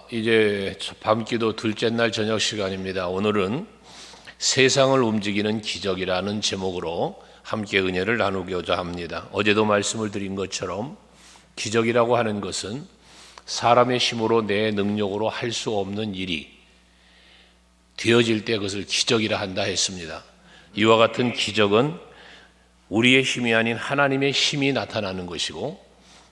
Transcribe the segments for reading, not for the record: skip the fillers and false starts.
이제 밤기도 둘째 날 저녁 시간입니다. 오늘은 세상을 움직이는 기적이라는 제목으로 함께 은혜를 나누고자 합니다. 어제도 말씀을 드린 것처럼 기적이라고 하는 것은 사람의 힘으로 내 능력으로 할 수 없는 일이 되어질 때 그것을 기적이라 한다 했습니다. 이와 같은 기적은 우리의 힘이 아닌 하나님의 힘이 나타나는 것이고,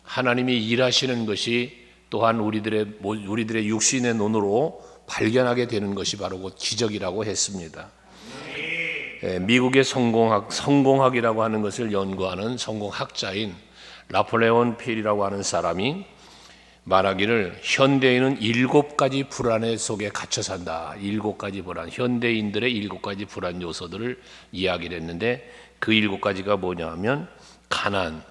하나님이 일하시는 것이 또한 우리들의 육신의 눈으로 발견하게 되는 것이 바로 그 기적이라고 했습니다. 미국의 성공학이라고 하는 것을 연구하는 성공학자인 나폴레온 필이라고 하는 사람이 말하기를 현대인은 7가지 불안 속에 갇혀 산다. 7가지 불안, 현대인들의 7가지 불안 요소들을 이야기를 했는데 그 7가지가 뭐냐 하면 가난,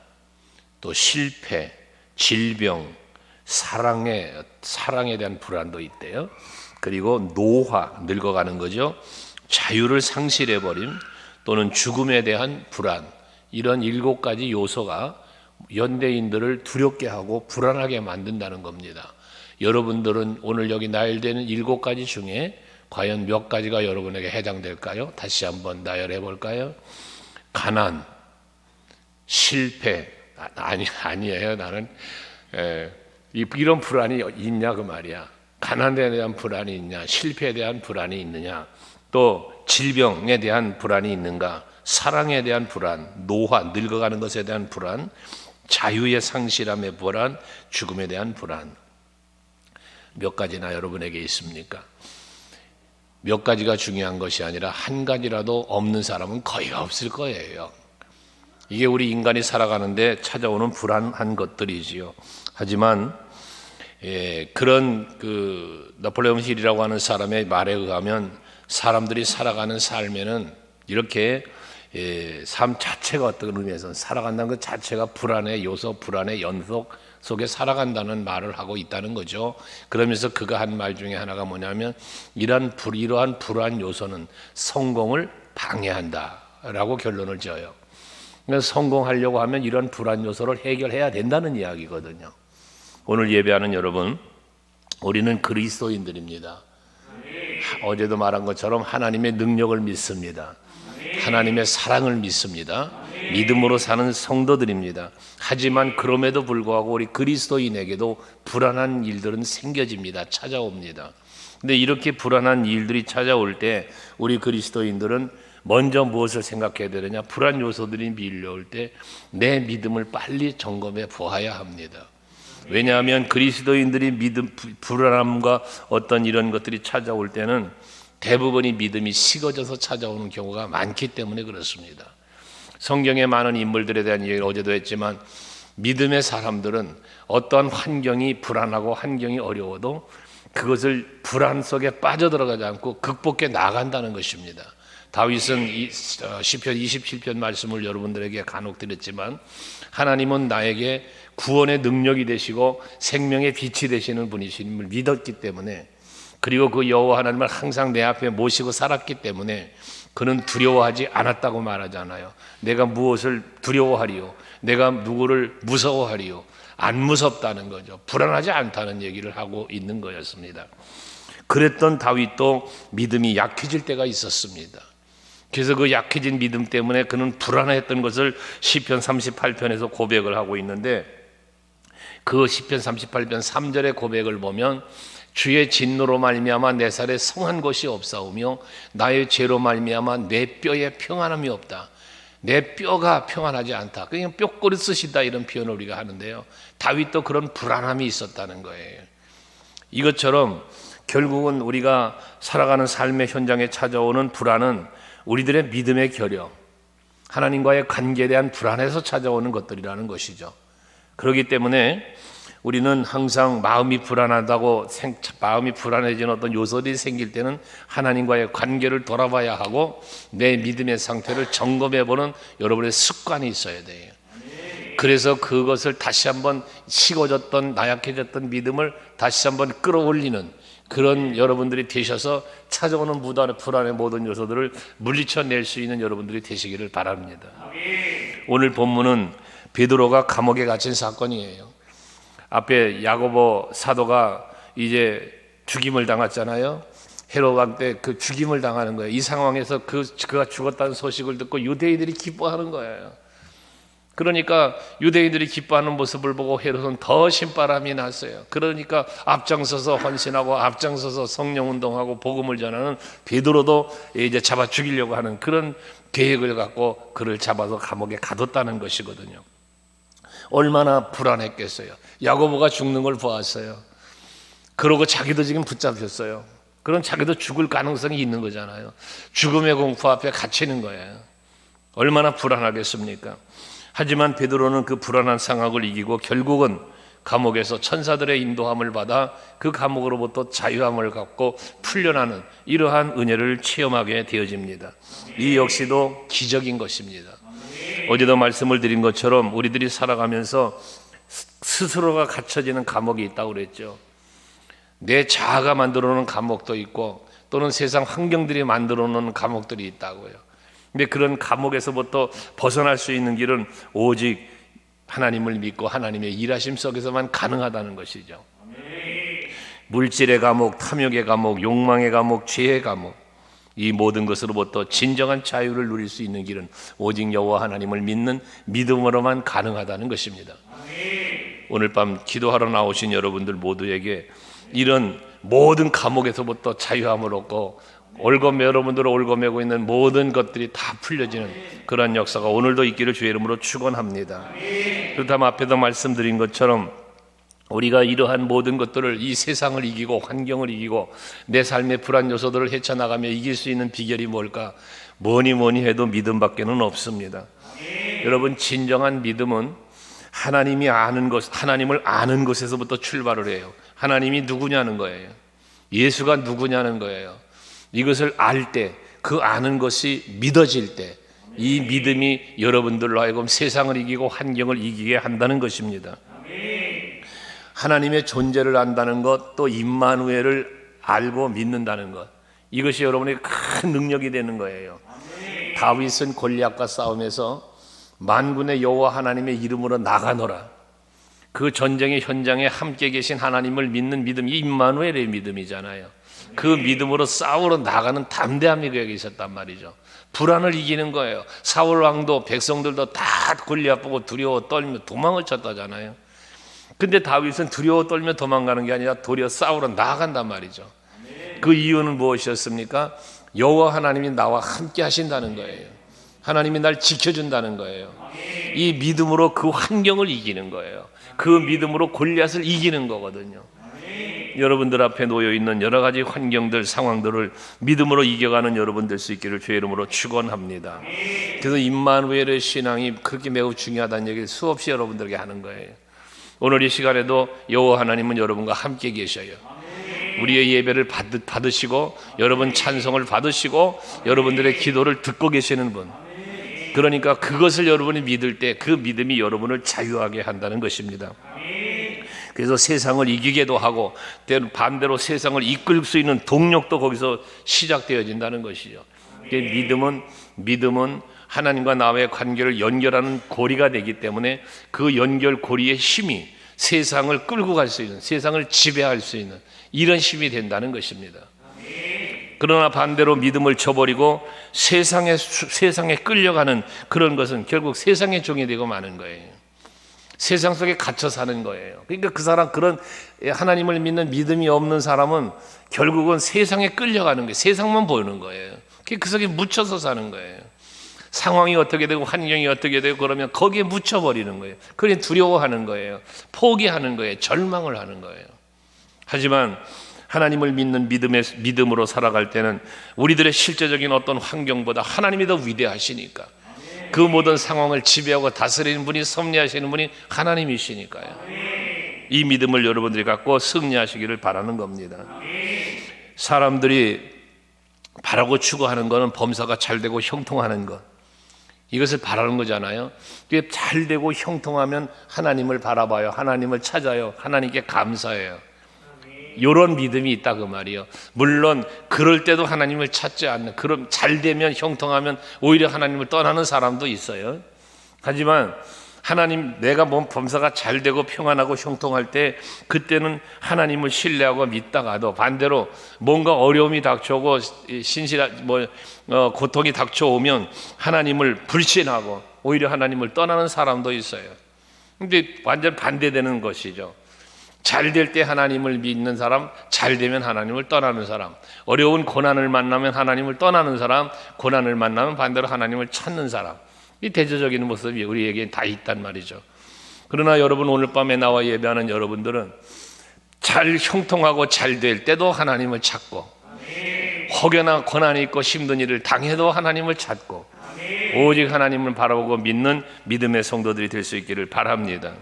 또 실패, 질병, 사랑에 대한 불안도 있대요. 그리고 노화, 늙어가는 거죠. 자유를 상실해버림, 또는 죽음에 대한 불안, 이런 7가지 요소가 현대인들을 두렵게 하고 불안하게 만든다는 겁니다. 여러분들은 오늘 여기 나열되는 7가지 중에 과연 몇 가지가 여러분에게 해당될까요? 다시 한번 나열해 볼까요? 가난, 실패, 아니에요. 나는 이런 불안이 있냐 그 말이야. 가난에 대한 불안이 있냐, 실패에 대한 불안이 있느냐, 또 질병에 대한 불안이 있는가, 사랑에 대한 불안, 노화, 늙어가는 것에 대한 불안, 자유의 상실함의 불안, 죽음에 대한 불안. 몇 가지나 여러분에게 있습니까? 몇 가지가 중요한 것이 아니라 한 가지라도 없는 사람은 거의 없을 거예요. 이게 우리 인간이 살아가는데 찾아오는 불안한 것들이지요. 하지만 그런 나폴레옹 힐이라고 하는 사람의 말에 의하면 사람들이 살아가는 삶에는 이렇게 삶 자체가 어떤 의미에서 살아간다는 것 자체가 불안의 요소, 불안의 연속 속에 살아간다는 말을 하고 있다는 거죠. 그러면서 그가 한 말 중에 하나가 뭐냐면 이러한 불안 요소는 성공을 방해한다라고 결론을 지어요. 그래서 성공하려고 하면 이런 불안 요소를 해결해야 된다는 이야기거든요. 오늘 예배하는 여러분, 우리는 그리스도인들입니다. 어제도 말한 것처럼 하나님의 능력을 믿습니다. 하나님의 사랑을 믿습니다. 믿음으로 사는 성도들입니다. 하지만 그럼에도 불구하고 우리 그리스도인에게도 불안한 일들은 생겨집니다. 찾아옵니다. 근데 이렇게 불안한 일들이 찾아올 때 우리 그리스도인들은 먼저 무엇을 생각해야 되느냐? 불안 요소들이 밀려올 때 내 믿음을 빨리 점검해 보아야 합니다. 왜냐하면 그리스도인들이 불안함과 어떤 이런 것들이 찾아올 때는 대부분이 믿음이 식어져서 찾아오는 경우가 많기 때문에 그렇습니다. 성경의 많은 인물들에 대한 얘기를 어제도 했지만 믿음의 사람들은 어떠한 환경이 불안하고 환경이 어려워도 그것을 불안 속에 빠져들어가지 않고 극복해 나간다는 것입니다. 다윗은 시편 27편 말씀을 여러분들에게 간혹 드렸지만 하나님은 나에게 구원의 능력이 되시고 생명의 빛이 되시는 분이심을 믿었기 때문에, 그리고 그 여호와 하나님을 항상 내 앞에 모시고 살았기 때문에 그는 두려워하지 않았다고 말하잖아요. 내가 무엇을 두려워하리요? 내가 누구를 무서워하리요? 안 무섭다는 거죠. 불안하지 않다는 얘기를 하고 있는 거였습니다. 그랬던 다윗도 믿음이 약해질 때가 있었습니다. 그래서 그 약해진 믿음 때문에 그는 불안했던 것을 시편 38편에서 고백을 하고 있는데, 그 시편 38편 3절의 고백을 보면 주의 진노로 말미암아 내 살에 성한 것이 없사오며 나의 죄로 말미암아 내 뼈에 평안함이 없다. 내 뼈가 평안하지 않다. 그냥 뼈꼬리 쓰시다, 이런 표현을 우리가 하는데요. 다윗도 그런 불안함이 있었다는 거예요. 이것처럼 결국은 우리가 살아가는 삶의 현장에 찾아오는 불안은 우리들의 믿음의 결여, 하나님과의 관계에 대한 불안에서 찾아오는 것들이라는 것이죠. 그렇기 때문에 우리는 항상 마음이 불안하다고, 마음이 불안해지는 어떤 요소들이 생길 때는 하나님과의 관계를 돌아봐야 하고 내 믿음의 상태를 점검해보는 여러분의 습관이 있어야 돼요. 그래서 그것을 다시 한번 식어졌던, 나약해졌던 믿음을 다시 한번 끌어올리는 그런 여러분들이 되셔서 찾아오는 불안의 모든 요소들을 물리쳐낼 수 있는 여러분들이 되시기를 바랍니다. 오늘 본문은 베드로가 감옥에 갇힌 사건이에요. 앞에 야고보 사도가 이제 죽임을 당했잖아요. 헤롯 왕 때 그 죽임을 당하는 거예요. 이 상황에서 그가 죽었다는 소식을 듣고 유대인들이 기뻐하는 거예요. 그러니까 유대인들이 기뻐하는 모습을 보고 헤롯은 더 신바람이 났어요. 그러니까 앞장서서 헌신하고 앞장서서 성령운동하고 복음을 전하는 베드로도 이제 잡아 죽이려고 하는 그런 계획을 갖고 그를 잡아서 감옥에 가뒀다는 것이거든요. 얼마나 불안했겠어요. 야고보가 죽는 걸 보았어요. 그러고 자기도 지금 붙잡혔어요. 그럼 자기도 죽을 가능성이 있는 거잖아요. 죽음의 공포 앞에 갇히는 거예요. 얼마나 불안하겠습니까? 하지만 베드로는 그 불안한 상황을 이기고 결국은 감옥에서 천사들의 인도함을 받아 그 감옥으로부터 자유함을 갖고 풀려나는 이러한 은혜를 체험하게 되어집니다. 이 역시도 기적인 것입니다. 어제도 말씀을 드린 것처럼 우리들이 살아가면서 스스로가 갇혀지는 감옥이 있다고 그랬죠. 내 자아가 만들어 놓은 감옥도 있고 또는 세상 환경들이 만들어 놓은 감옥들이 있다고요. 근데 그런 감옥에서부터 벗어날 수 있는 길은 오직 하나님을 믿고 하나님의 일하심 속에서만 가능하다는 것이죠. 물질의 감옥, 탐욕의 감옥, 욕망의 감옥, 죄의 감옥, 이 모든 것으로부터 진정한 자유를 누릴 수 있는 길은 오직 여호와 하나님을 믿는 믿음으로만 가능하다는 것입니다. 오늘 밤 기도하러 나오신 여러분들 모두에게 이런 모든 감옥에서부터 자유함을 얻고 여러분들을 올거매고 있는 모든 것들이 다 풀려지는 그런 역사가 오늘도 있기를 주의 이름으로 축원합니다. 그렇다면 앞에도 말씀드린 것처럼 우리가 이러한 모든 것들을 이 세상을 이기고 환경을 이기고 내 삶의 불안 요소들을 헤쳐나가며 이길 수 있는 비결이 뭘까? 뭐니 해도 믿음밖에는 없습니다. 여러분, 진정한 믿음은 하나님을 아는 것에서부터 출발을 해요. 하나님이 누구냐는 거예요. 예수가 누구냐는 거예요. 이것을 알 때, 그 아는 것이 믿어질 때, 이 믿음이 여러분들로 하여금 세상을 이기고 환경을 이기게 한다는 것입니다. 하나님의 존재를 안다는 것, 또 임마누엘을 알고 믿는다는 것, 이것이 여러분의 큰 능력이 되는 거예요. 다윗은 골리앗과 싸움에서 만군의 여호와 하나님의 이름으로 나가노라. 그 전쟁의 현장에 함께 계신 하나님을 믿는 믿음이 임마누엘의 믿음이잖아요. 그 믿음으로 싸우러 나가는 담대함이 그에게 있었단 말이죠. 불안을 이기는 거예요. 사울 왕도 백성들도 다 골리앗 보고 두려워 떨며 도망을 쳤다잖아요. 근데 다윗은 두려워 떨며 도망가는 게 아니라 도리어 싸우러 나간단 말이죠. 그 이유는 무엇이었습니까? 여호와 하나님이 나와 함께 하신다는 거예요. 하나님이 날 지켜준다는 거예요. 이 믿음으로 그 환경을 이기는 거예요. 그 믿음으로 골리앗을 이기는 거거든요. 여러분들 앞에 놓여있는 여러 가지 환경들, 상황들을 믿음으로 이겨가는 여러분 될 수 있기를 주의 이름으로 축원합니다. 그래서 임마누엘의 신앙이 그렇게 매우 중요하다는 얘기를 수없이 여러분들에게 하는 거예요. 오늘 이 시간에도 여호와 하나님은 여러분과 함께 계셔요. 우리의 예배를 받으시고 여러분 찬송을 받으시고 여러분들의 기도를 듣고 계시는 분, 그러니까 그것을 여러분이 믿을 때 그 믿음이 여러분을 자유하게 한다는 것입니다. 그래서 세상을 이기게도 하고 반대로 세상을 이끌 수 있는 동력도 거기서 시작되어진다는 것이죠. 믿음은 하나님과 나와의 관계를 연결하는 고리가 되기 때문에 그 연결 고리의 힘이 세상을 끌고 갈 수 있는, 세상을 지배할 수 있는 이런 힘이 된다는 것입니다. 그러나 반대로 믿음을 저버리고 세상에 끌려가는 그런 것은 결국 세상의 종이 되고 마는 거예요. 세상 속에 갇혀 사는 거예요. 그러니까 그 사람, 그런 하나님을 믿는 믿음이 없는 사람은 결국은 세상에 끌려가는 거예요. 세상만 보이는 거예요. 그 속에 묻혀서 사는 거예요. 상황이 어떻게 되고 환경이 어떻게 되고 그러면 거기에 묻혀버리는 거예요. 그러니 두려워하는 거예요. 포기하는 거예요. 절망을 하는 거예요. 하지만 하나님을 믿는 믿음으로 살아갈 때는 우리들의 실제적인 어떤 환경보다 하나님이 더 위대하시니까, 그 모든 상황을 지배하고 다스리는 분이, 섭리하시는 분이 하나님이시니까요. 이 믿음을 여러분들이 갖고 승리하시기를 바라는 겁니다. 사람들이 바라고 추구하는 것은 범사가 잘 되고 형통하는 것, 이것을 바라는 거잖아요. 그게 잘 되고 형통하면 하나님을 바라봐요. 하나님을 찾아요. 하나님께 감사해요. 이런 믿음이 있다 그 말이에요. 물론 그럴 때도 하나님을 찾지 않는, 그럼 잘 되면 형통하면 오히려 하나님을 떠나는 사람도 있어요. 하지만 하나님, 내가 몸 범사가 잘 되고 평안하고 형통할 때 그때는 하나님을 신뢰하고 믿다가도 반대로 뭔가 어려움이 닥쳐오고 고통이 닥쳐오면 하나님을 불신하고 오히려 하나님을 떠나는 사람도 있어요. 근데 완전 반대되는 것이죠. 잘 될 때 하나님을 믿는 사람, 잘 되면 하나님을 떠나는 사람, 어려운 고난을 만나면 하나님을 떠나는 사람, 고난을 만나면 반대로 하나님을 찾는 사람, 이 대조적인 모습이 우리에게 다 있단 말이죠. 그러나 여러분, 오늘 밤에 나와 예배하는 여러분들은 잘 형통하고 잘 될 때도 하나님을 찾고, 혹여나 고난이 있고 힘든 일을 당해도 하나님을 찾고, 오직 하나님을 바라보고 믿는 믿음의 성도들이 될 수 있기를 바랍니다.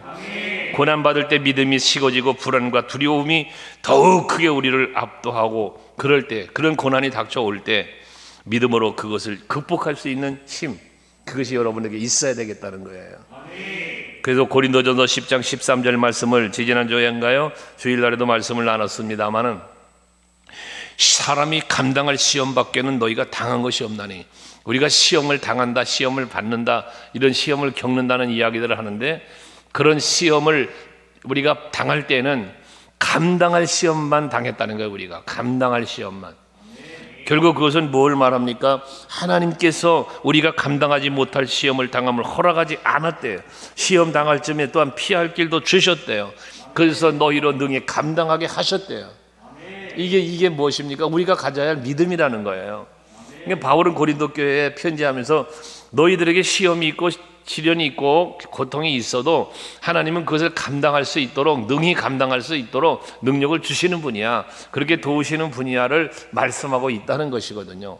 고난받을 때 믿음이 식어지고 불안과 두려움이 더욱 크게 우리를 압도하고, 그럴 때, 그런 고난이 닥쳐올 때 믿음으로 그것을 극복할 수 있는 힘, 그것이 여러분에게 있어야 되겠다는 거예요. 그래서 고린도전서 10장 13절 말씀을 지지난주에인가요? 주일날에도 말씀을 나눴습니다마는, 사람이 감당할 시험 밖에는 너희가 당한 것이 없나니, 우리가 시험을 당한다, 시험을 받는다, 이런 시험을 겪는다는 이야기들을 하는데, 그런 시험을 우리가 당할 때는 감당할 시험만 당했다는 거예요. 우리가 감당할 시험만. 결국 그것은 뭘 말합니까? 하나님께서 우리가 감당하지 못할 시험을 당함을 허락하지 않았대요. 시험 당할 쯤에 또한 피할 길도 주셨대요. 그래서 너희로 능히 감당하게 하셨대요. 이게 무엇입니까? 우리가 가져야 할 믿음이라는 거예요. 바울은 고린도 교회에 편지하면서 너희들에게 시험이 있고 시련이 있고 고통이 있어도 하나님은 그것을 감당할 수 있도록, 능히 감당할 수 있도록 능력을 주시는 분이야, 그렇게 도우시는 분야를 말씀하고 있다는 것이거든요.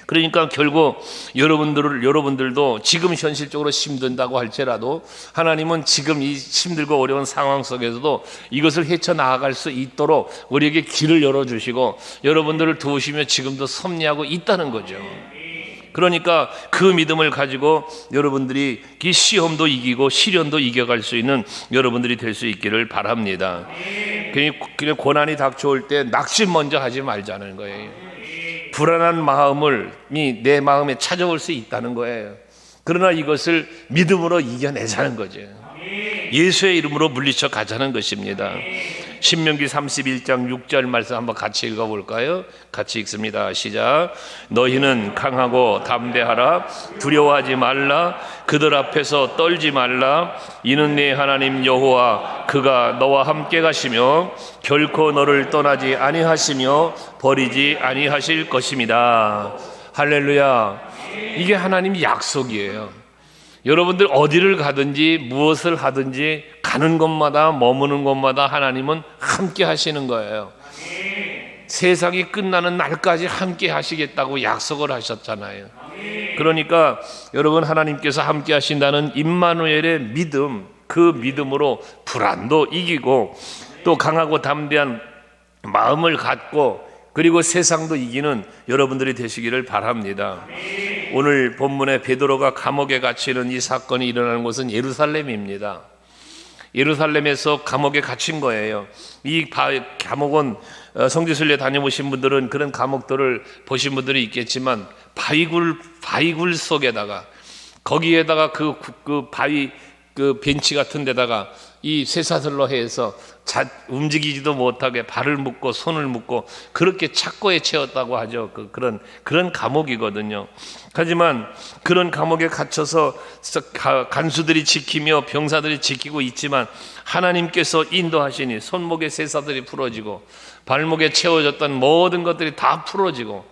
그러니까 결국 여러분들도 지금 현실적으로 힘든다고 할지라도 하나님은 지금 이 힘들고 어려운 상황 속에서도 이것을 헤쳐나아갈 수 있도록 우리에게 길을 열어주시고 여러분들을 도우시며 지금도 섭리하고 있다는 거죠. 그러니까 그 믿음을 가지고 여러분들이 이 시험도 이기고 시련도 이겨갈 수 있는 여러분들이 될 수 있기를 바랍니다. 그냥 고난이 닥쳐올 때 낙심 먼저 하지 말자는 거예요. 불안한 마음이 내 마음에 찾아올 수 있다는 거예요. 그러나 이것을 믿음으로 이겨내자는 거죠. 예수의 이름으로 물리쳐 가자는 것입니다. 신명기 31장 6절 말씀 한번 같이 읽어볼까요? 같이 읽습니다. 시작. 너희는 강하고 담대하라. 두려워하지 말라. 그들 앞에서 떨지 말라. 이는 네 하나님 여호와 그가 너와 함께 가시며 결코 너를 떠나지 아니하시며 버리지 아니하실 것입니다. 할렐루야. 이게 하나님 약속이에요. 여러분들 어디를 가든지 무엇을 하든지 가는 곳마다 머무는 곳마다 하나님은 함께 하시는 거예요. 세상이 끝나는 날까지 함께 하시겠다고 약속을 하셨잖아요. 그러니까 여러분, 하나님께서 함께 하신다는 임마누엘의 믿음, 그 믿음으로 불안도 이기고 또 강하고 담대한 마음을 갖고 그리고 세상도 이기는 여러분들이 되시기를 바랍니다. 오늘 본문에 베드로가 감옥에 갇히는 이 사건이 일어나는 곳은 예루살렘입니다. 예루살렘에서 감옥에 갇힌 거예요. 이 감옥은 성지순례 다녀보신 분들은 그런 감옥들을 보신 분들이 있겠지만 바위굴 속에다가 거기에다가 그 바위 그 벤치 같은 데다가 이 쇠사슬로 해서 움직이지도 못하게 발을 묶고 손을 묶고 그렇게 착고에 채웠다고 하죠. 그런 감옥이거든요. 하지만 그런 감옥에 갇혀서 간수들이 지키며 병사들이 지키고 있지만 하나님께서 인도하시니 손목에 쇠사슬이 풀어지고 발목에 채워졌던 모든 것들이 다 풀어지고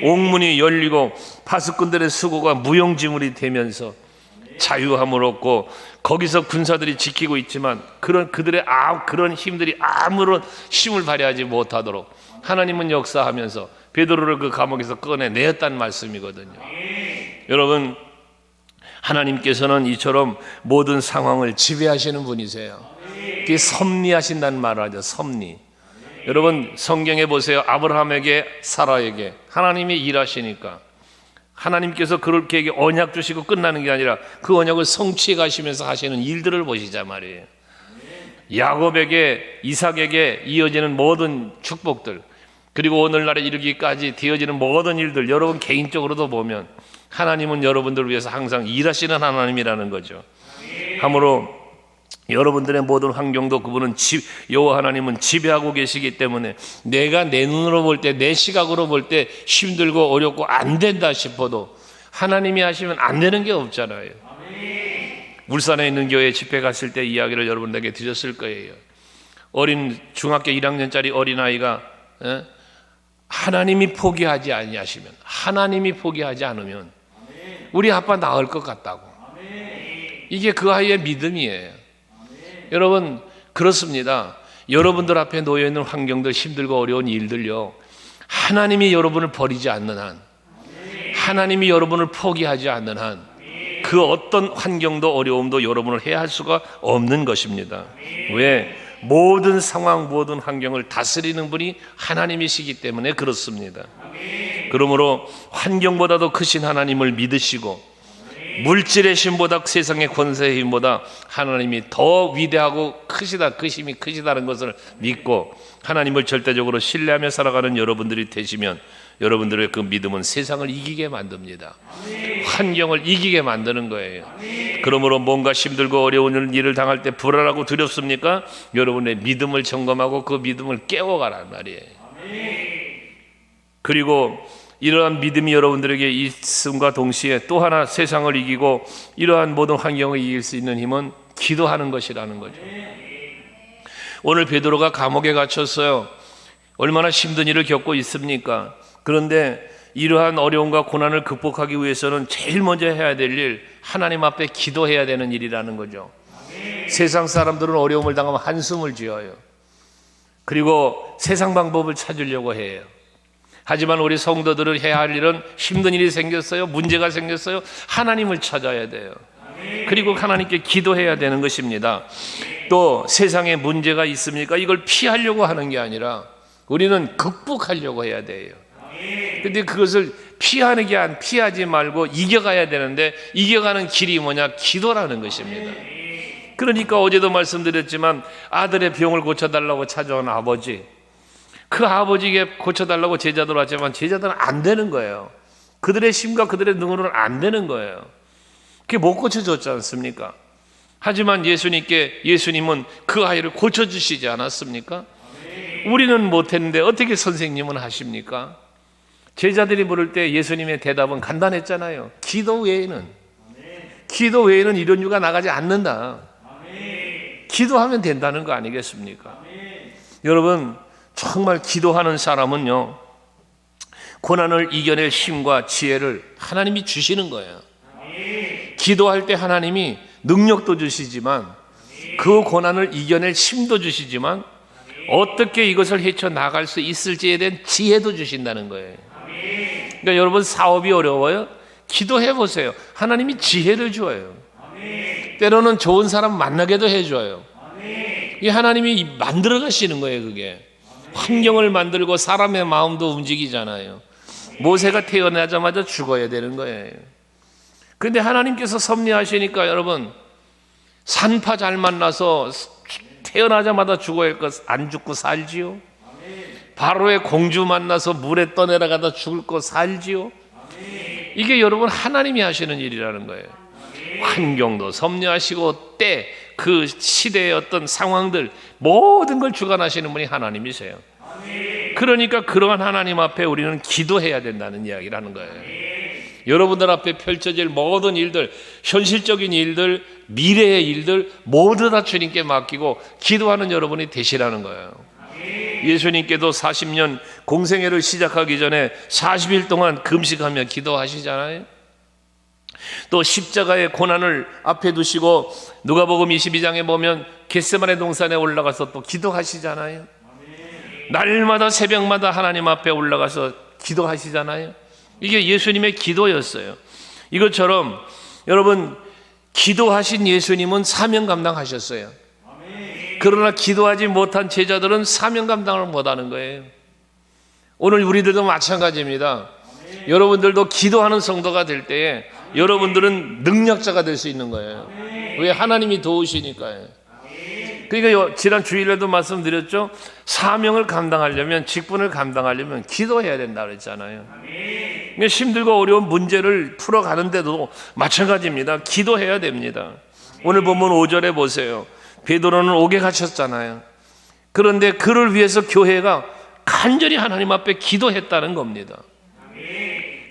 옥문이 열리고 파수꾼들의 수고가 무용지물이 되면서 자유함을 얻고 거기서 군사들이 지키고 있지만 그들의 그런 힘들이 아무런 힘을 발휘하지 못하도록 하나님은 역사하면서 베드로를 그 감옥에서 꺼내냈다는 말씀이거든요. 여러분, 하나님께서는 이처럼 모든 상황을 지배하시는 분이세요. 그게 섭리하신다는 말을 하죠. 섭리. 여러분, 성경에 보세요. 아브라함에게 사라에게 하나님이 일하시니까 하나님께서 그렇게 언약 주시고 끝나는 게 아니라 그 언약을 성취해 가시면서 하시는 일들을 보시자 말이에요. 야곱에게 이삭에게 이어지는 모든 축복들, 그리고 오늘날에 이르기까지 되어지는 모든 일들, 여러분 개인적으로도 보면 하나님은 여러분들을 위해서 항상 일하시는 하나님이라는 거죠. 함으로 여러분들의 모든 환경도 그분은 여호와 하나님은 지배하고 계시기 때문에 내가 내 눈으로 볼 때, 내 시각으로 볼 때 힘들고 어렵고 안 된다 싶어도 하나님이 하시면 안 되는 게 없잖아요. 울산에 있는 교회 집회 갔을 때 이야기를 여러분에게 드렸을 거예요. 어린 중학교 1학년짜리 어린아이가 하나님이 포기하지 아니하시면, 하나님이 포기하지 않으면 우리 아빠 나을 것 같다고. 이게 그 아이의 믿음이에요. 여러분, 그렇습니다. 여러분들 앞에 놓여있는 환경들, 힘들고 어려운 일들요, 하나님이 여러분을 버리지 않는 한, 하나님이 여러분을 포기하지 않는 한 그 어떤 환경도 어려움도 여러분을 해할 수가 없는 것입니다. 왜? 모든 상황, 모든 환경을 다스리는 분이 하나님이시기 때문에 그렇습니다. 그러므로 환경보다도 크신 하나님을 믿으시고 물질의 힘보다, 세상의 권세의 힘보다 하나님이 더 위대하고 크시다, 그 힘이 크시다는 것을 믿고 하나님을 절대적으로 신뢰하며 살아가는 여러분들이 되시면 여러분들의 그 믿음은 세상을 이기게 만듭니다. 환경을 이기게 만드는 거예요. 그러므로 뭔가 힘들고 어려운 일을 당할 때 불안하고 두렵습니까? 여러분의 믿음을 점검하고 그 믿음을 깨워가란 말이에요. 그리고 이러한 믿음이 여러분들에게 있음과 동시에 또 하나 세상을 이기고 이러한 모든 환경을 이길 수 있는 힘은 기도하는 것이라는 거죠. 오늘 베드로가 감옥에 갇혔어요. 얼마나 힘든 일을 겪고 있습니까? 그런데 이러한 어려움과 고난을 극복하기 위해서는 제일 먼저 해야 될 일, 하나님 앞에 기도해야 되는 일이라는 거죠. 세상 사람들은 어려움을 당하면 한숨을 쥐어요. 그리고 세상 방법을 찾으려고 해요. 하지만 우리 성도들은 해야 할 일은 힘든 일이 생겼어요, 문제가 생겼어요, 하나님을 찾아야 돼요. 그리고 하나님께 기도해야 되는 것입니다. 또 세상에 문제가 있습니까? 이걸 피하려고 하는 게 아니라 우리는 극복하려고 해야 돼요. 근데 그것을 피하지 말고 이겨가야 되는데 이겨가는 길이 뭐냐? 기도라는 것입니다. 그러니까 어제도 말씀드렸지만 아들의 병을 고쳐달라고 찾아온 아버지, 그 아버지에게 고쳐달라고 제자들 왔지만 제자들은 안 되는 거예요. 그들의 힘과 그들의 능력으로는 안 되는 거예요. 그게 못 고쳐줬지 않습니까? 하지만 예수님은 그 아이를 고쳐주시지 않았습니까? 우리는 못했는데 어떻게 선생님은 하십니까? 제자들이 물을 때 예수님의 대답은 간단했잖아요. 기도 외에는 이런 유가 나가지 않는다. 기도하면 된다는 거 아니겠습니까? 여러분, 정말 기도하는 사람은요, 고난을 이겨낼 힘과 지혜를 하나님이 주시는 거예요. 기도할 때 하나님이 능력도 주시지만 그 고난을 이겨낼 힘도 주시지만 어떻게 이것을 헤쳐나갈 수 있을지에 대한 지혜도 주신다는 거예요. 그러니까 여러분, 사업이 어려워요? 기도해 보세요. 하나님이 지혜를 줘요. 때로는 좋은 사람 만나게도 해줘요. 이 하나님이 만들어 가시는 거예요. 그게 환경을 만들고 사람의 마음도 움직이잖아요. 모세가 태어나자마자 죽어야 되는 거예요. 그런데 하나님께서 섭리하시니까 여러분, 산파 잘 만나서 태어나자마자 죽어야 할 것 안 죽고 살지요. 바로의 공주 만나서 물에 떠내려가다 죽을 것 살지요. 이게 여러분 하나님이 하시는 일이라는 거예요. 환경도 섭리하시고 때, 그 시대의 어떤 상황들 모든 걸 주관하시는 분이 하나님이세요. 그러니까 그러한 하나님 앞에 우리는 기도해야 된다는 이야기를 하는 거예요. 여러분들 앞에 펼쳐질 모든 일들, 현실적인 일들, 미래의 일들 모두 다 주님께 맡기고 기도하는 여러분이 되시라는 거예요. 예수님께도 40년 공생애를 시작하기 전에 40일 동안 금식하며 기도하시잖아요. 또 십자가의 고난을 앞에 두시고 누가복음 22장에 보면 겟세마네 동산에 올라가서 또 기도하시잖아요. 날마다 새벽마다 하나님 앞에 올라가서 기도하시잖아요. 이게 예수님의 기도였어요. 이것처럼 여러분, 기도하신 예수님은 사명 감당하셨어요. 그러나 기도하지 못한 제자들은 사명 감당을 못하는 거예요. 오늘 우리들도 마찬가지입니다. 여러분들도 기도하는 성도가 될 때에 여러분들은 능력자가 될 수 있는 거예요. 왜? 하나님이 도우시니까요. 그러니까 지난 주일에도 말씀드렸죠. 사명을 감당하려면, 직분을 감당하려면 기도해야 된다고 그랬잖아요. 힘들고 어려운 문제를 풀어가는데도 마찬가지입니다. 기도해야 됩니다. 오늘 본문 5절에 보세요. 베드로는 옥에 갇혔잖아요. 그런데 그를 위해서 교회가 간절히 하나님 앞에 기도했다는 겁니다.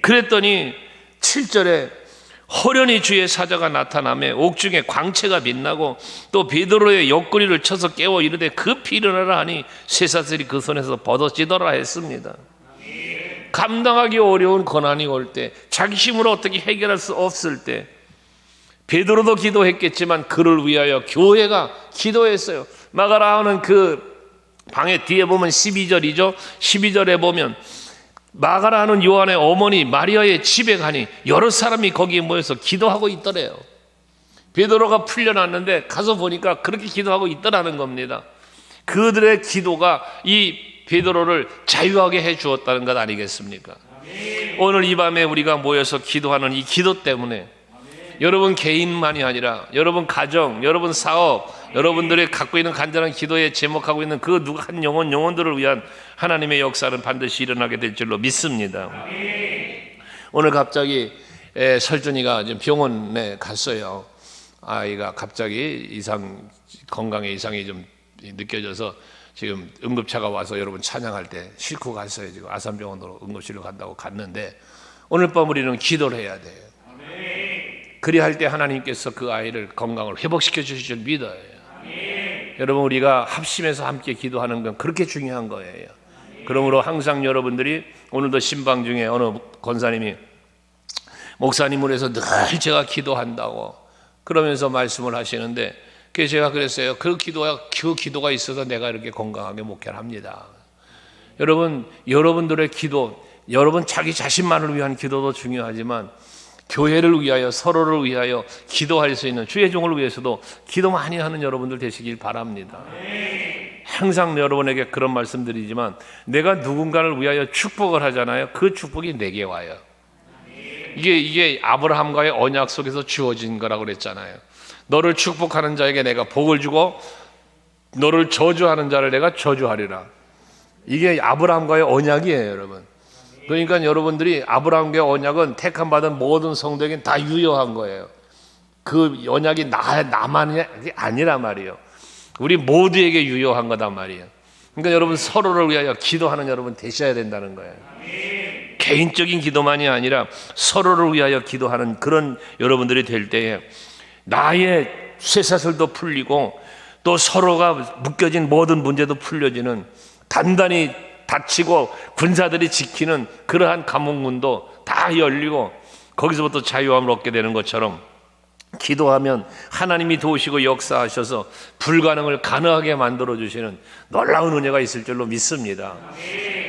그랬더니 7절에 호련히 주의 사자가 나타나며 옥중에 광채가 빛나고 또 베드로의 옆구리를 쳐서 깨워 이르되 급히 일어나라 하니 쇠사슬이 그 손에서 벗어지더라 했습니다. 감당하기 어려운 고난이 올 때, 자기 힘으로 어떻게 해결할 수 없을 때 베드로도 기도했겠지만 그를 위하여 교회가 기도했어요. 마가라는 그 방에 뒤에 보면 12절이죠. 12절에 보면 마가라는 요한의 어머니 마리아의 집에 가니 여러 사람이 거기에 모여서 기도하고 있더래요. 베드로가 풀려났는데 가서 보니까 그렇게 기도하고 있더라는 겁니다. 그들의 기도가 이 베드로를 자유하게 해 주었다는 것 아니겠습니까? 오늘 이 밤에 우리가 모여서 기도하는 이 기도 때문에 여러분 개인만이 아니라 여러분 가정, 여러분 사업, 여러분들이 갖고 있는 간절한 기도에 제목하고 있는 그 누구 한 영혼들을 위한 하나님의 역사는 반드시 일어나게 될 줄로 믿습니다. 오늘 갑자기 설준이가 지금 병원에 갔어요. 아이가 갑자기 건강에 이상이 좀 느껴져서 지금 응급차가 와서 여러분 찬양할 때 싣고 갔어요. 지금 아산병원으로 응급실로 간다고 갔는데 오늘 밤 우리는 기도를 해야 돼요. 그리할 때 하나님께서 그 아이를 건강을 회복시켜 주실 줄 믿어요. 여러분 우리가 합심해서 함께 기도하는 건 그렇게 중요한 거예요. 그러므로 항상 여러분들이 오늘도 신방 중에 어느 권사님이 목사님을 위해서 늘 제가 기도한다고 그러면서 말씀을 하시는데 그래서 제가 그랬어요. 그 기도가 있어서 내가 이렇게 건강하게 목회를 합니다. 여러분들의 기도, 여러분 자기 자신만을 위한 기도도 중요하지만 교회를 위하여 서로를 위하여 기도할 수 있는 주의 종을 위해서도 기도 많이 하는 여러분들 되시길 바랍니다. 항상 여러분에게 그런 말씀드리지만 내가 누군가를 위하여 축복을 하잖아요. 그 축복이 내게 와요. 이게 아브라함과의 언약 속에서 주어진 거라고 그랬잖아요. 너를 축복하는 자에게 내가 복을 주고 너를 저주하는 자를 내가 저주하리라. 이게 아브라함과의 언약이에요, 여러분. 그러니까 여러분들이 아브라함과의 언약은 택함 받은 모든 성도에게 다 유효한 거예요. 그 언약이 나만이 아니란 말이에요. 우리 모두에게 유효한 거단 말이에요. 그러니까 여러분 서로를 위하여 기도하는 여러분 되셔야 된다는 거예요. 개인적인 기도만이 아니라 서로를 위하여 기도하는 그런 여러분들이 될 때에 나의 쇠사슬도 풀리고 또 서로가 묶여진 모든 문제도 풀려지는 단단히 닫히고 군사들이 지키는 그러한 감옥문도 다 열리고 거기서부터 자유함을 얻게 되는 것처럼 기도하면 하나님이 도우시고 역사하셔서 불가능을 가능하게 만들어주시는 놀라운 은혜가 있을 줄로 믿습니다.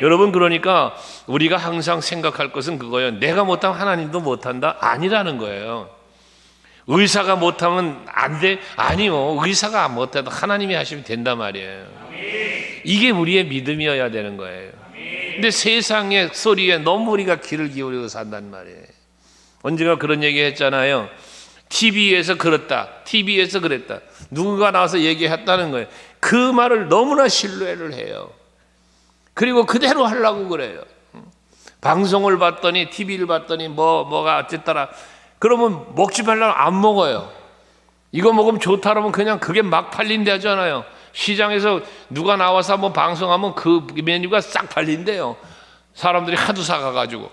여러분 그러니까 우리가 항상 생각할 것은 그거예요. 내가 못하면 하나님도 못한다? 아니라는 거예요. 의사가 못하면 안 돼? 아니요. 의사가 못해도 하나님이 하시면 된단 말이에요. 이게 우리의 믿음이어야 되는 거예요. 근데 세상의 소리에 너무 우리가 귀를 기울이고 산단 말이에요. 언젠가 그런 얘기 했잖아요. TV에서 그랬다. TV에서 그랬다. 누군가 나와서 얘기했다는 거예요. 그 말을 너무나 신뢰를 해요. 그리고 그대로 하려고 그래요. 방송을 봤더니 TV를 봤더니 뭐가 어쨌더라. 그러면 먹지 말라면 안 먹어요. 이거 먹으면 좋다 그러면 그냥 그게 막 팔린다잖아요. 시장에서 누가 나와서 한번 방송하면 그 메뉴가 싹 팔린대요. 사람들이 하도 사가가지고.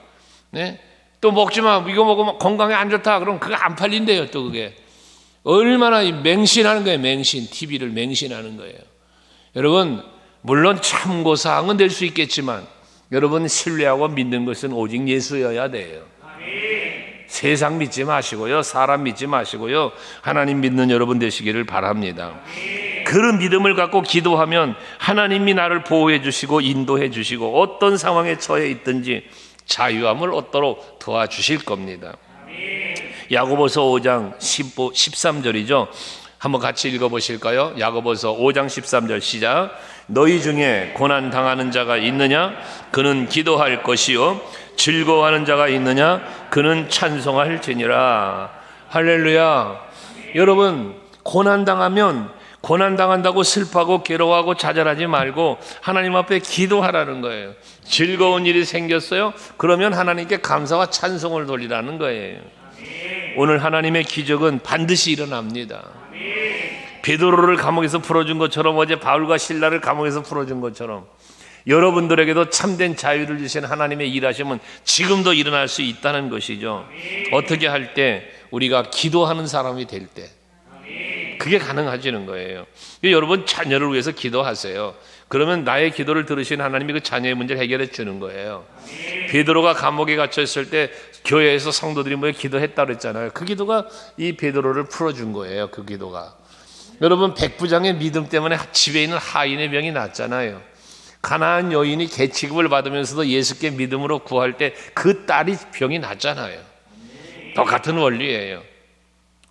네? 또 먹지 마. 이거 먹으면 건강에 안 좋다. 그럼 그거 안 팔린대요. 또 그게. 얼마나 맹신하는 거예요. 맹신. TV를 맹신하는 거예요. 여러분 물론 참고사항은 될 수 있겠지만 여러분 신뢰하고 믿는 것은 오직 예수여야 돼요. 세상 믿지 마시고요. 사람 믿지 마시고요. 하나님 믿는 여러분 되시기를 바랍니다. 그런 믿음을 갖고 기도하면 하나님이 나를 보호해 주시고 인도해 주시고 어떤 상황에 처해 있든지 자유함을 얻도록 도와주실 겁니다. 야고보서 5장 13절이죠. 한번 같이 읽어보실까요? 야고보서 5장 13절 시작. 너희 중에 고난 당하는 자가 있느냐? 그는 기도할 것이요. 즐거워하는 자가 있느냐? 그는 찬송할지니라. 할렐루야. 여러분 고난 당한다고 슬퍼하고 괴로워하고 좌절하지 말고 하나님 앞에 기도하라는 거예요. 즐거운 일이 생겼어요? 그러면 하나님께 감사와 찬송을 돌리라는 거예요. 오늘 하나님의 기적은 반드시 일어납니다. 베드로를 감옥에서 풀어준 것처럼, 어제 바울과 실라를 감옥에서 풀어준 것처럼 여러분들에게도 참된 자유를 주신 하나님의 일하심은 지금도 일어날 수 있다는 것이죠. 어떻게 할 때? 우리가 기도하는 사람이 될 때 그게 가능해지는 거예요. 여러분 자녀를 위해서 기도하세요. 그러면 나의 기도를 들으신 하나님이 그 자녀의 문제를 해결해 주는 거예요. 베드로가 감옥에 갇혀 있을 때 교회에서 성도들이 모여 기도했다고 그랬잖아요. 그 기도가 이 베드로를 풀어준 거예요. 그 기도가. 여러분 백부장의 믿음 때문에 집에 있는 하인의 병이 낫잖아요. 가나안 여인이 개취급을 받으면서도 예수께 믿음으로 구할 때 그 딸이 병이 낫잖아요. 똑같은 원리예요.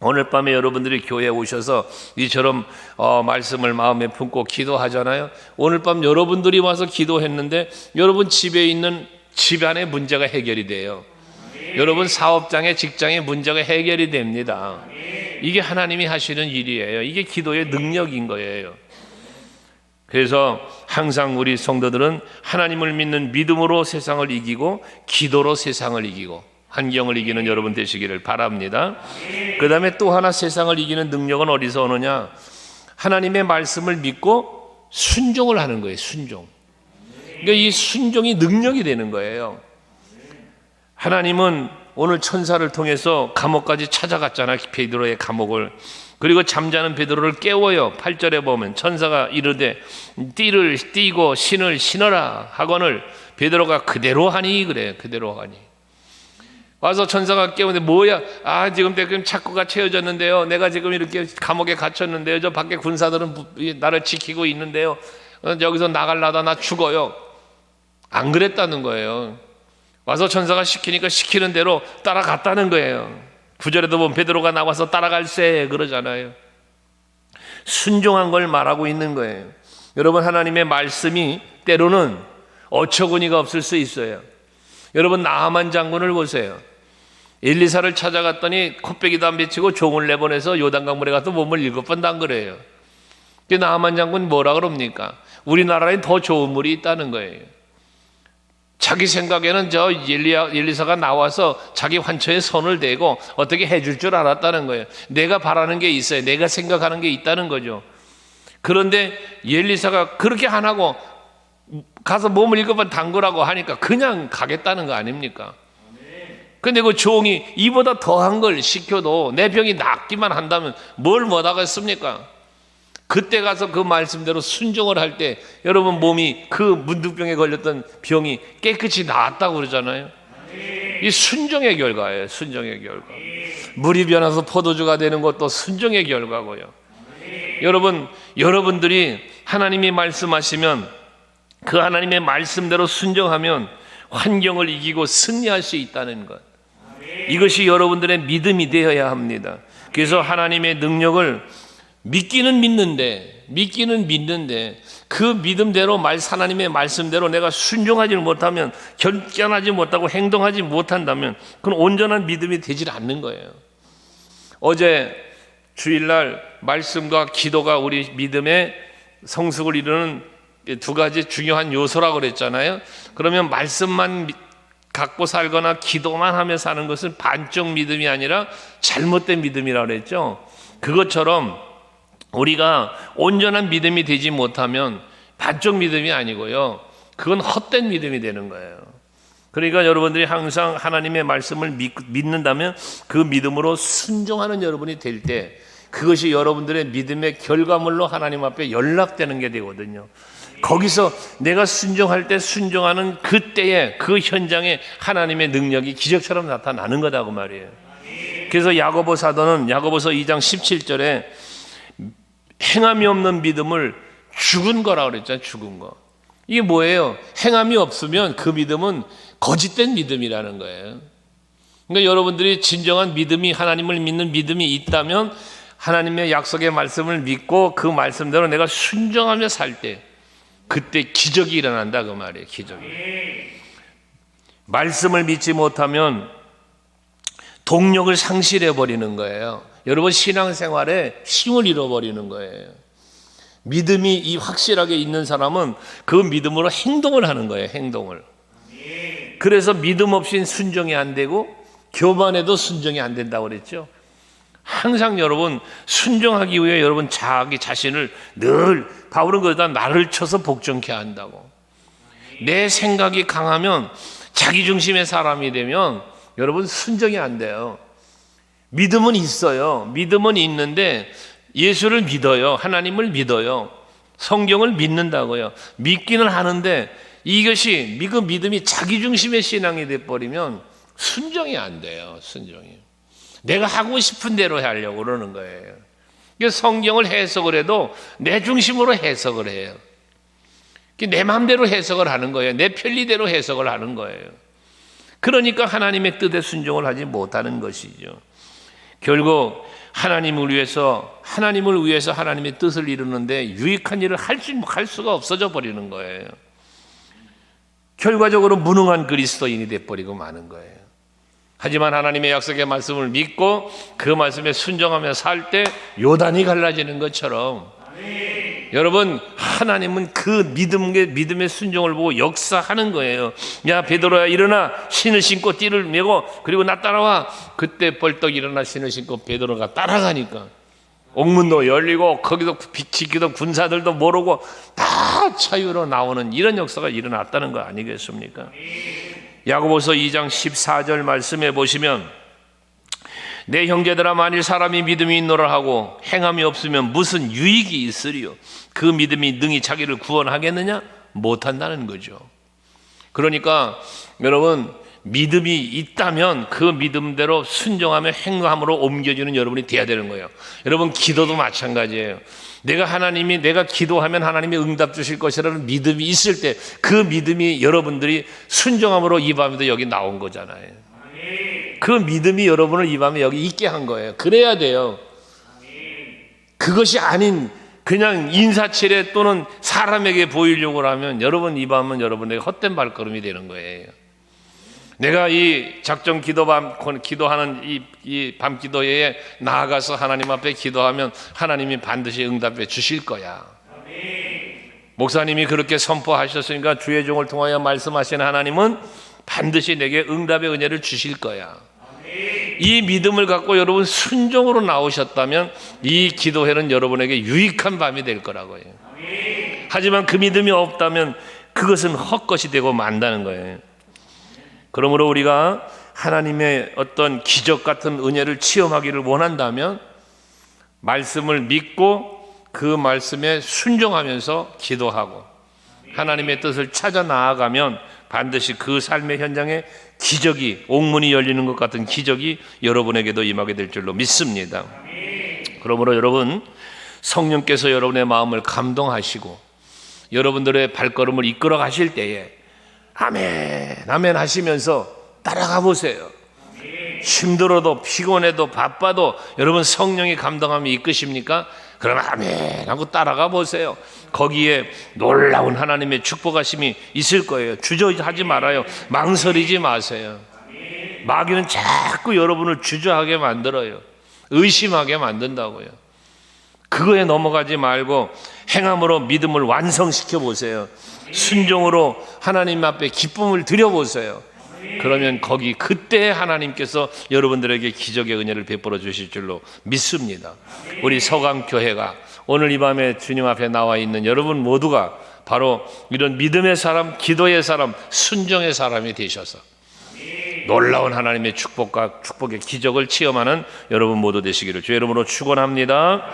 오늘 밤에 여러분들이 교회에 오셔서 이처럼 말씀을 마음에 품고 기도하잖아요. 오늘 밤 여러분들이 와서 기도했는데 여러분 집에 있는 집안의 문제가 해결이 돼요. 여러분 사업장의 직장의 문제가 해결이 됩니다. 이게 하나님이 하시는 일이에요. 이게 기도의 능력인 거예요. 그래서 항상 우리 성도들은 하나님을 믿는 믿음으로 세상을 이기고 기도로 세상을 이기고 환경을 이기는 여러분 되시기를 바랍니다. 그 다음에 또 하나 세상을 이기는 능력은 어디서 오느냐? 하나님의 말씀을 믿고 순종을 하는 거예요. 순종. 그러니까 이 순종이 능력이 되는 거예요. 하나님은 오늘 천사를 통해서 감옥까지 찾아갔잖아요. 베드로의 감옥을. 그리고 잠자는 베드로를 깨워요. 8절에 보면 천사가 이르되 띠를 띠고 신을 신어라 하거늘 베드로가 그대로 하니 그래. 그대로 하니. 와서 천사가 깨우는데 뭐야? 지금 착고가 채워졌는데요. 내가 지금 이렇게 감옥에 갇혔는데요. 저 밖에 군사들은 나를 지키고 있는데요. 여기서 나가려다 나 죽어요. 안 그랬다는 거예요. 와서 천사가 시키니까 시키는 대로 따라갔다는 거예요. 9절에도 보면 베드로가 나와서 따라갈세 그러잖아요. 순종한 걸 말하고 있는 거예요. 여러분 하나님의 말씀이 때로는 어처구니가 없을 수 있어요. 여러분 나하만 장군을 보세요. 엘리사를 찾아갔더니 콧배기도 안 비치고 종을 내보내서 요단강물에 가서 몸을 7번 담그래요. 나하만 장군 뭐라 그럽니까? 우리나라에 더 좋은 물이 있다는 거예요. 자기 생각에는 저 엘리사가 나와서 자기 환처에 손을 대고 어떻게 해줄 줄 알았다는 거예요. 내가 바라는 게 있어요. 내가 생각하는 게 있다는 거죠. 그런데 엘리사가 그렇게 안 하고 가서 몸을 7번 담그라고 하니까 그냥 가겠다는 거 아닙니까? 근데 그 종이 이보다 더한 걸 시켜도 내 병이 낫기만 한다면 뭘 못하겠습니까? 그때 가서 그 말씀대로 순종을 할 때 여러분 몸이 그 문둥병에 걸렸던 병이 깨끗이 나았다고 그러잖아요. 이 순종의 결과예요. 순종의 결과. 물이 변해서 포도주가 되는 것도 순종의 결과고요. 여러분들이 하나님이 말씀하시면 그 하나님의 말씀대로 순종하면 환경을 이기고 승리할 수 있다는 것. 이것이 여러분들의 믿음이 되어야 합니다. 그래서 하나님의 능력을 믿기는 믿는데 그 믿음대로 하나님의 말씀대로 내가 순종하지 못하면, 결단하지 못하고 행동하지 못한다면 그건 온전한 믿음이 되질 않는 거예요. 어제 주일날 말씀과 기도가 우리 믿음의 성숙을 이루는 두 가지 중요한 요소라고 그랬잖아요. 그러면 말씀만 갖고 살거나 기도만 하며 사는 것은 반쪽 믿음이 아니라 잘못된 믿음이라고 그랬죠. 그것처럼 우리가 온전한 믿음이 되지 못하면 반쪽 믿음이 아니고요, 그건 헛된 믿음이 되는 거예요. 그러니까 여러분들이 항상 하나님의 말씀을 믿는다면 그 믿음으로 순종하는 여러분이 될 때 그것이 여러분들의 믿음의 결과물로 하나님 앞에 연락되는 게 되거든요. 거기서 내가 순종할 때 순종하는 그때에 그 현장에 하나님의 능력이 기적처럼 나타나는 거다고 말이에요. 그래서 야고보 사도는 야고보서 2장 17절에 행함이 없는 믿음을 죽은 거라고 그랬잖아요. 죽은 거. 이게 뭐예요? 행함이 없으면 그 믿음은 거짓된 믿음이라는 거예요. 그러니까 여러분들이 진정한 믿음이, 하나님을 믿는 믿음이 있다면 하나님의 약속의 말씀을 믿고 그 말씀대로 내가 순종하며 살 때 그때 기적이 일어난다 그 말이에요. 기적이. 말씀을 믿지 못하면 동력을 상실해 버리는 거예요. 여러분 신앙생활에 힘을 잃어버리는 거예요. 믿음이 확실하게 있는 사람은 그 믿음으로 행동을 하는 거예요. 행동을. 그래서 믿음 없이는 순종이 안 되고 교만해도 순종이 안 된다고 그랬죠. 항상 여러분 순종하기 위해 여러분 자기 자신을 늘 바울은 거기다 나를 쳐서 복종케 한다고. 내 생각이 강하면 자기 중심의 사람이 되면 여러분 순종이 안 돼요. 믿음은 있어요. 믿음은 있는데 예수를 믿어요. 하나님을 믿어요. 성경을 믿는다고요. 믿기는 하는데 이것이 그 믿음이 자기 중심의 신앙이 돼버리면 순종이 안 돼요. 순종이. 내가 하고 싶은 대로 하려고 그러는 거예요. 성경을 해석을 해도 내 중심으로 해석을 해요. 내 마음대로 해석을 하는 거예요. 내 편리대로 해석을 하는 거예요. 그러니까 하나님의 뜻에 순종을 하지 못하는 것이죠. 결국 하나님을 위해서 하나님의 뜻을 이루는데 유익한 일을 할 수가 없어져 버리는 거예요. 결과적으로 무능한 그리스도인이 돼버리고 마는 거예요. 하지만 하나님의 약속의 말씀을 믿고 그 말씀에 순종하며 살 때 요단이 갈라지는 것처럼 여러분 하나님은 그 믿음의 순종을 보고 역사하는 거예요. 야 베드로야 일어나 신을 신고 띠를 메고 그리고 나 따라와. 그때 벌떡 일어나 신을 신고 베드로가 따라가니까 옥문도 열리고 거기서 지키던 군사들도 모르고 다 자유로 나오는 이런 역사가 일어났다는 거 아니겠습니까? 야고보서 2장 14절 말씀해 보시면 내 형제들아 만일 사람이 믿음이 있노라 하고 행함이 없으면 무슨 유익이 있으리요? 그 믿음이 능히 자기를 구원하겠느냐? 못한다는 거죠. 그러니까 여러분 믿음이 있다면 그 믿음대로 순종하며 행함으로 옮겨주는 여러분이 돼야 되는 거예요. 여러분 기도도 마찬가지예요. 내가 기도하면 하나님이 응답 주실 것이라는 믿음이 있을 때 그 믿음이 여러분들이 순종함으로 이 밤에도 여기 나온 거잖아요. 그 믿음이 여러분을 이 밤에 여기 있게 한 거예요. 그래야 돼요. 그것이 아닌 그냥 인사치레 또는 사람에게 보이려고 하면 여러분 이 밤은 여러분에게 헛된 발걸음이 되는 거예요. 내가 이 작정 기도하는 이 밤 기도회에 나아가서 하나님 앞에 기도하면 하나님이 반드시 응답해 주실 거야. 목사님이 그렇게 선포하셨으니까 주의 종을 통하여 말씀하시는 하나님은 반드시 내게 응답의 은혜를 주실 거야. 이 믿음을 갖고 여러분 순종으로 나오셨다면 이 기도회는 여러분에게 유익한 밤이 될 거라고요. 하지만 그 믿음이 없다면 그것은 헛것이 되고 만다는 거예요. 그러므로 우리가 하나님의 어떤 기적 같은 은혜를 체험하기를 원한다면 말씀을 믿고 그 말씀에 순종하면서 기도하고 하나님의 뜻을 찾아 나아가면 반드시 그 삶의 현장에 기적이 옥문이 열리는 것 같은 기적이 여러분에게도 임하게 될 줄로 믿습니다. 그러므로 여러분 성령께서 여러분의 마음을 감동하시고 여러분들의 발걸음을 이끌어 가실 때에 아멘 아멘 하시면서 따라가 보세요. 힘들어도 피곤해도 바빠도 여러분 성령이 감동하며 이끄십니까? 그러면 아멘 하고 따라가 보세요. 거기에 놀라운 하나님의 축복하심이 있을 거예요. 주저하지 말아요. 망설이지 마세요. 마귀는 자꾸 여러분을 주저하게 만들어요. 의심하게 만든다고요. 그거에 넘어가지 말고 행함으로 믿음을 완성시켜 보세요. 순종으로 하나님 앞에 기쁨을 드려보세요. 그러면 그때 하나님께서 여러분들에게 기적의 은혜를 베풀어 주실 줄로 믿습니다. 우리 서강교회가 오늘 이 밤에 주님 앞에 나와 있는 여러분 모두가 바로 이런 믿음의 사람, 기도의 사람, 순종의 사람이 되셔서 놀라운 하나님의 축복의 기적을 체험하는 여러분 모두 되시기를 주의 이름으로 축원합니다.